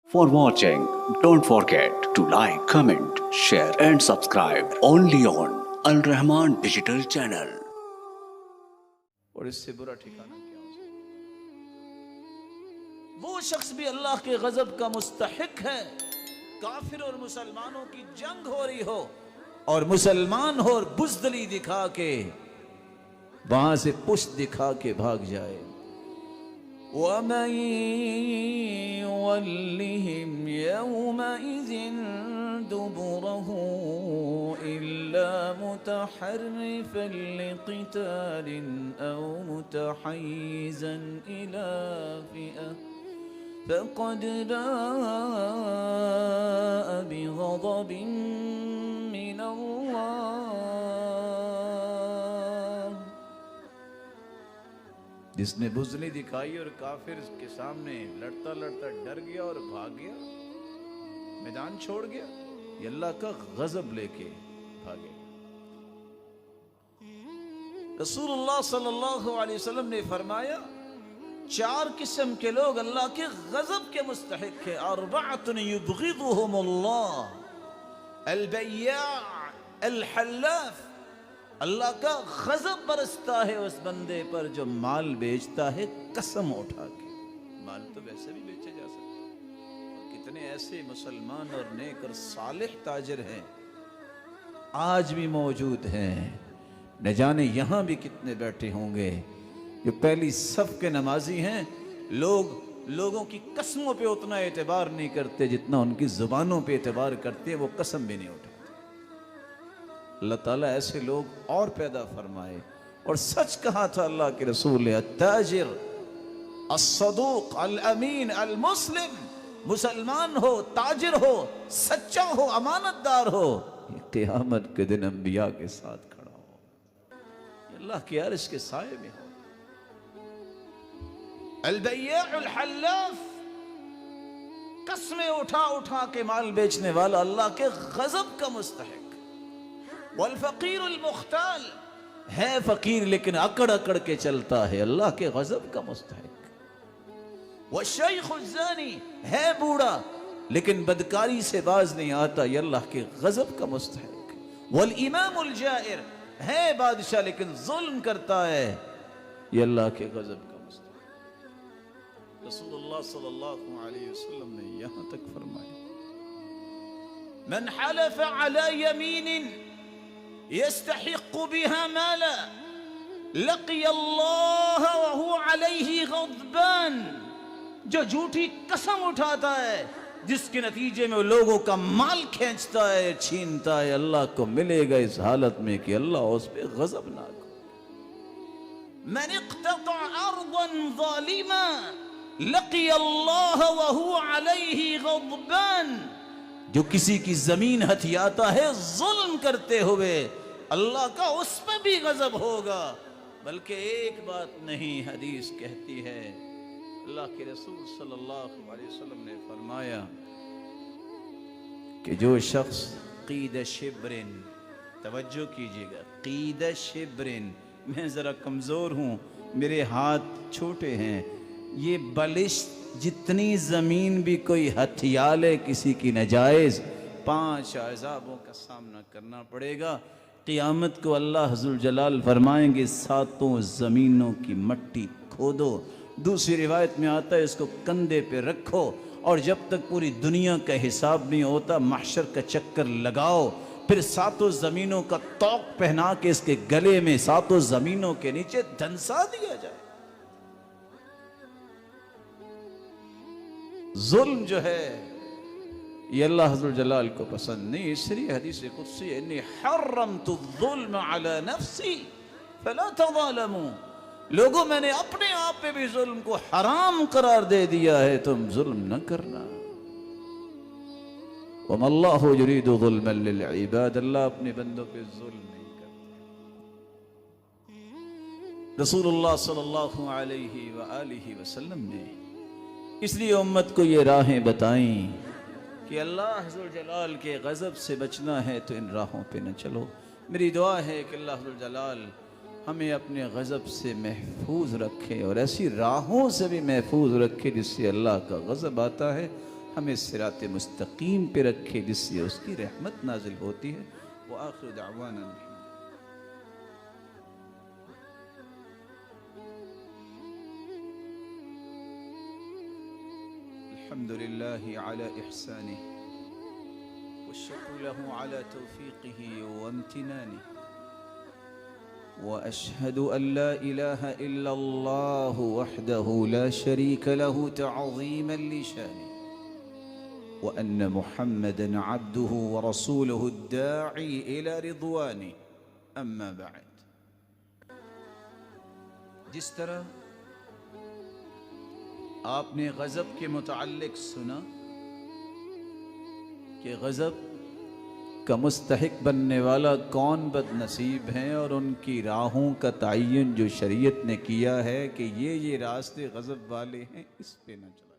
For watching, don't forget to like, comment, share and subscribe only on Al Rahman Digital Channel. اور اس سے برا ٹھکانہ کیا ہو سکتا؟ وہ شخص بھی اللہ کے غضب کا مستحق ہے۔ کافر اور مسلمانوں کی جنگ ہو رہی ہو اور مسلمان ہو اور بزدلی دکھا کے وہاں سے پشت دکھا کے بھاگ جائے۔ وَمَن يُوَلِّهِمْ يَوْمَئِذٍ دُبُرَهُ إِلَّا مُتَحَرِّفًا لِقِتَالٍ أَوْ مُتَحَيِّزًا إِلَى فِئَةٍ فَقَدْ بَاءَ بِغَضَبٍ مِّنَ اللَّهِ۔ جس نے بزدلی دکھائی اور کافر کے سامنے لڑتا لڑتا ڈر گیا اور بھاگ گیا، میدان چھوڑ گیا، یہ اللہ کا غضب لے کے بھاگے۔ رسول اللہ صلی اللہ علیہ وسلم نے فرمایا 4 قسم کے لوگ اللہ کے غضب کے مستحق ہیں۔ 4 یبغضهم اللہ، البیاع، الحلاف، اللہ کا غضب برستا ہے اس بندے پر جو مال بیچتا ہے قسم اٹھا کے۔ مال تو ویسے بھی بیچے جا سکتے ہیں، کتنے ایسے مسلمان اور نیک اور صالح تاجر ہیں آج بھی موجود ہیں، نہ جانے یہاں بھی کتنے بیٹھے ہوں گے جو پہلی صف کے نمازی ہیں، لوگوں کی قسموں پہ اتنا اعتبار نہیں کرتے جتنا ان کی زبانوں پہ اعتبار کرتے ہیں، وہ قسم بھی نہیں اٹھاتے۔ اللہ تعالیٰ ایسے لوگ اور پیدا فرمائے، اور سچ کہا تھا اللہ کے رسول نے، التاجر الصدوق الامین المسلم، مسلمان ہو، تاجر ہو، سچا ہو، امانت دار ہو، یہ قیامت کے دن انبیاء کے ساتھ کھڑا ہو، یہ اللہ کے عرش کے سائے میں ہو۔ البیاع الحلاف، قسمیں اٹھا اٹھا کے مال بیچنے والا اللہ کے غضب کا مستحق۔ والفقیر المختال، ہے فقیر لیکن اکڑ اکڑ کے چلتا ہے، اللہ کے غضب کا مستحق۔ والشیخ الزانی، ہے بوڑھا لیکن بدکاری سے باز نہیں آتا، یہ اللہ کے غضب کا مستحق۔ والامام الجائر، ہے بادشاہ لیکن ظلم کرتا ہے، یہ اللہ کے غضب کا مستحق۔ رسول اللہ صلی اللہ علیہ وسلم نے یہاں تک فرمایا، من حلف علی یمین يستحق بها مالا لقي الله وهو عليه غضبان، جو جھوٹی قسم اٹھاتا ہے جس کے نتیجے میں وہ لوگوں کا مال کھینچتا ہے، چھینتا ہے، اللہ کو ملے گا اس حالت میں کہ اللہ اس پہ غضبناک ہو۔ من اقتطع ارضا ظالما لقي الله وهو عليه غضبان، جو کسی کی زمین ہتھیاتا ہے ظلم کرتے ہوئے، اللہ کا اس پہ بھی غضب ہوگا۔ بلکہ ایک بات نہیں، حدیث کہتی ہے، اللہ کے رسول صلی اللہ علیہ وسلم نے فرمایا کہ جو شخص قید شبرن، توجہ کیجئے گا، قید شبرن، میں ذرا کمزور ہوں، میرے ہاتھ چھوٹے ہیں، یہ بلشت جتنی زمین بھی کوئی ہتھیا لے کسی کی نجائز، 5 عذابوں کا سامنا کرنا پڑے گا۔ قیامت کو اللہ ذو جلال فرمائیں گے 7 زمینوں کی مٹی کھودو، دوسری روایت میں آتا ہے اس کو کندھے پہ رکھو، اور جب تک پوری دنیا کا حساب نہیں ہوتا محشر کا چکر لگاؤ، پھر 7 زمینوں کا توق پہنا کے اس کے گلے میں 7 زمینوں کے نیچے دھنسا دیا جائے۔ ظلم جو ہے یہ اللہ عز و جلال کو پسند نہیں، اس لیے حدیث قدسی ہے، انی حرمت الظلم علی نفسی فلا تظالموا، لوگوں میں نے اپنے آپ پہ بھی ظلم کو حرام قرار دے دیا ہے، تم ظلم نہ کرنا۔ وما اللہ یرید ظلما للعباد، اللہ اپنے بندوں پہ ظلم نہیں کرتا۔ رسول اللہ صلی اللہ علیہ وآلہ وسلم نے اس لیے امت کو یہ راہیں بتائیں کہ اللہ عز و جلال کے غضب سے بچنا ہے تو ان راہوں پہ نہ چلو۔ میری دعا ہے کہ اللہ عز و جلال ہمیں اپنے غضب سے محفوظ رکھے اور ایسی راہوں سے بھی محفوظ رکھے جس سے اللہ کا غضب آتا ہے۔ ہمیں صراط مستقیم پہ رکھے جس سے اس کی رحمت نازل ہوتی ہے. وآخر دعوانا الحمد لله على إحسانه والشكر له على توفيقه وامتنانه وأشهد أن لا إله إلا الله وحده لا شريك له تعظيما لشانه وأن محمدا عبده ورسوله الداعي إلى رضوانه. أما بعد، جس طرح آپ نے غضب کے متعلق سنا کہ غضب کا مستحق بننے والا کون بد نصیب ہیں، اور ان کی راہوں کا تعین جو شریعت نے کیا ہے کہ یہ راستے غضب والے ہیں، اس پہ نہ چلا